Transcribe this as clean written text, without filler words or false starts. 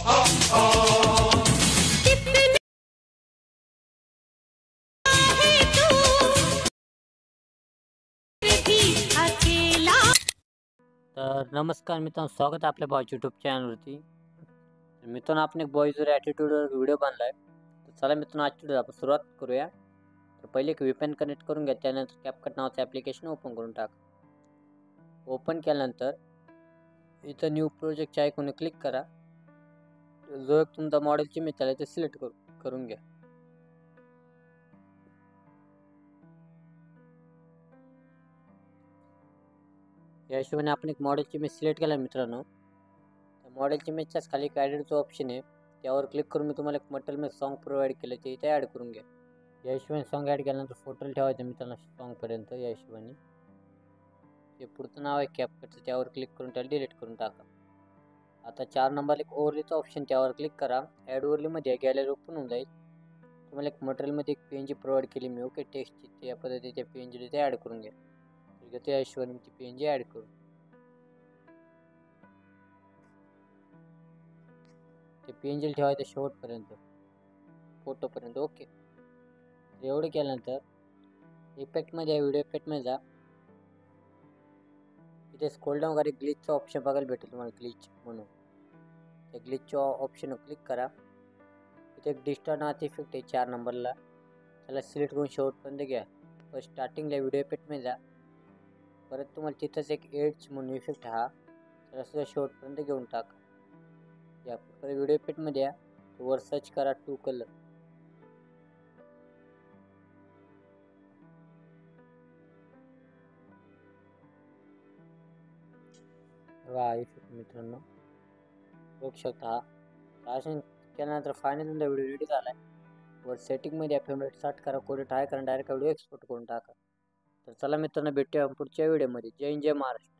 तर नमस्कार मित्रांनो, स्वागत आहे आपल्या बॉयज यूट्यूब चॅनलवरती. मित्रांनो, आपण एक बॉयजवर ॲटिट्यूडवर व्हिडिओ बनला आहे. तर चला मित्रांनो, आजची व्हिडिओ आपण सुरुवात करूया. तर पहिले एक VPN कनेक्ट करून घ्या. त्यानंतर CapCut नावाचं ॲप्लिकेशन ओपन करून टाका. ओपन केल्यानंतर इथं न्यू प्रोजेक्टच्या आयकॉनवर क्लिक करा. जो एक तुमचा मॉडेलची इमेज आहे ते सिलेक्ट करून घ्या. या हिशोबाने आपण एक मॉडेलची इमेज सिलेक्ट केला मित्रांनो. त्या मॉडेलची इमेजच्याच खाली एक ॲडिटचं ऑप्शन आहे, त्यावर क्लिक करून मी तुम्हाला एक मटेरियल सॉन्ग प्रोव्हाइड केलं ते इथे ॲड करून घ्या. या हिशोबाने सॉन्ग ॲड केल्यानंतर फोटोला ठेवायचं मित्रांनो सॉन्गपर्यंत. या हिशोबाने जे पुढचं नाव आहे CapCutचं त्यावर क्लिक करून त्याला डिलीट करून टाका. आता 4 नंबरला एक ओव्हरलीचं ऑप्शन त्यावर क्लिक करा. ॲड ओव्हरलीमध्ये गॅलरी ओपन होऊन जाईल. तुम्हाला एक मटेरियलमध्ये एक PNG प्रोव्हाइड केली मी ओके टेक्स्टची, त्या पद्धतीने त्या PNG ते ॲड करून घ्या. ठीक आहे, त्या हिशोबाने मी ती PNG ॲड करू. ते PNG ठेवायचं शेवटपर्यंत फोटोपर्यंत ओके. एवढं केल्यानंतर इफेक्टमध्ये व्हिडिओ इफेक्टमध्ये जा. इथे स्क्रोल डाऊन करा, ग्लिचचं ऑप्शन बघायला भेटेल तुम्हाला, ग्लिच म्हणून. त्या ग्लिचच्या ऑप्शनवर क्लिक करा. इथे एक डिस्टॉर्ट नावाचा इफेक्ट आहे 4 नंबरला, त्याला सिलेक्ट करून शेवटपर्यंत घ्या. फर्स्ट स्टार्टिंगला व्हिडिओ इफेक्टमध्ये जा. परत तुम्हाला तिथंच एक एड्स म्हणून इफेक्ट हा, त्याला सुद्धा शेवटपर्यंत घेऊन टाका. या परत व्हिडिओ इफेक्टमध्ये या, वर सर्च करा टू कलर. वा इफेक्ट मित्रांनो बघू शकता. हा असे केल्यानंतर फायनल तुमचा व्हिडिओ रेडी झाला आहे. वर सेटिंगमध्ये फेवरेट स्टार्ट करा, कोड टाय करा, डायरेक्ट व्हिडिओ एक्सपोर्ट करून टाका. तर चला मित्रांनो, भेटूया पुढच्या व्हिडिओमध्ये. जय हिंद, जय महाराष्ट्र.